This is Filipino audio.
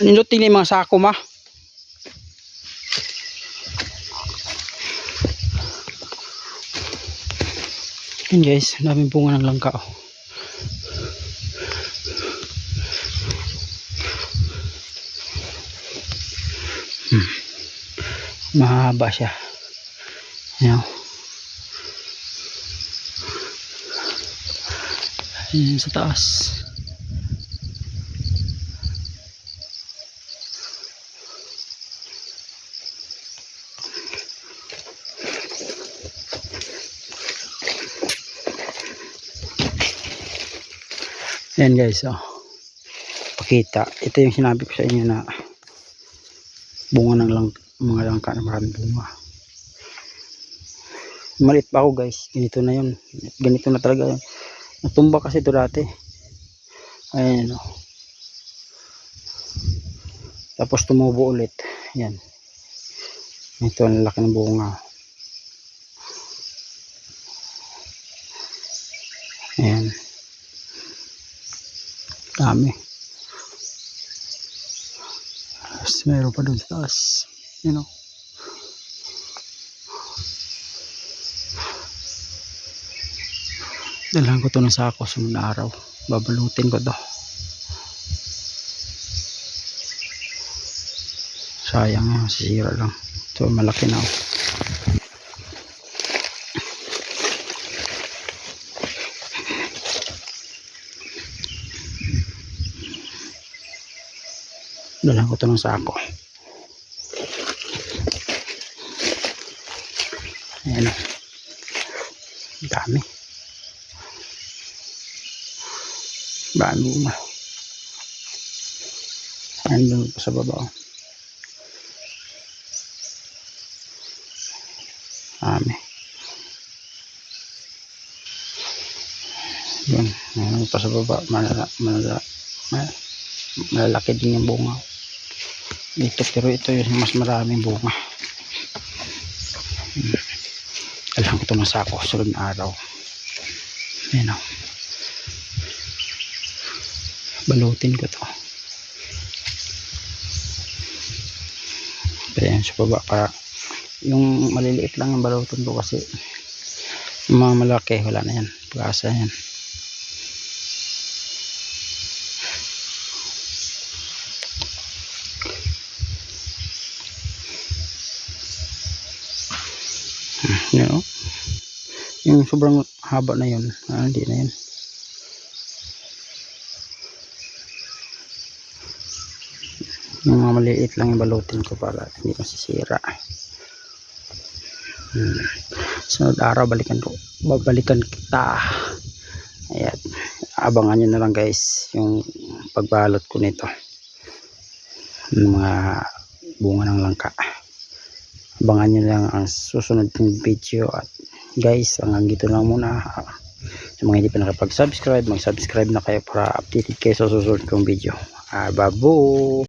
Nindot ni mga sako ma. Yan guys, daming bunga ng langka oh. Mahaba siya. Yan. Yan sa taas. Yan guys, oh. Pakita. Ito yung sinabi ko sa inyo na bunga ng mga langka na maraming bunga. Maliit pa ako guys. Ganito na yun. Ganito na talaga yun. Natumba kasi ito dati. Ayan oh. Tapos tumubo ulit. Yan. Ito ang laki ng bunga. Ayan. Dami. Tapos meron pa doon sa taas. You know. Dalhan ko to ng sako sunod na araw. Babalutin ko to. Sayang yan. Sisira lang. Ito malaki na. Dalhan ko to ng sako. Ayan o. Dami. Dami mo. Ayan doon pa sa baba o. Dami. Yun. Ayan pa sa baba. Malalaki din yung bunga. Dito, pero ito yung mas maraming bunga. Alam ko ito ng sako sunod na araw. Ayan o. Balutin ko to. Ayan sa baba para yung maliliit lang ang balutin ko kasi yung mga malaki wala na yan. Pag-asa yan. You know, yung sobrang haba na yun, hindi na yun. Yung mga maliit lang yung balutin ko para hindi masisira. Sunod araw babalikan kita. Ayan, abangan nyo na lang guys yung pagbalot ko nito ng mga bunga ng langka. Abangan nyo lang ang susunod kong video. At guys, hanggang dito lang muna. Sa mga hindi pa nakapag-subscribe, mag-subscribe na kayo para updated kayo sa susunod kong video. Babo!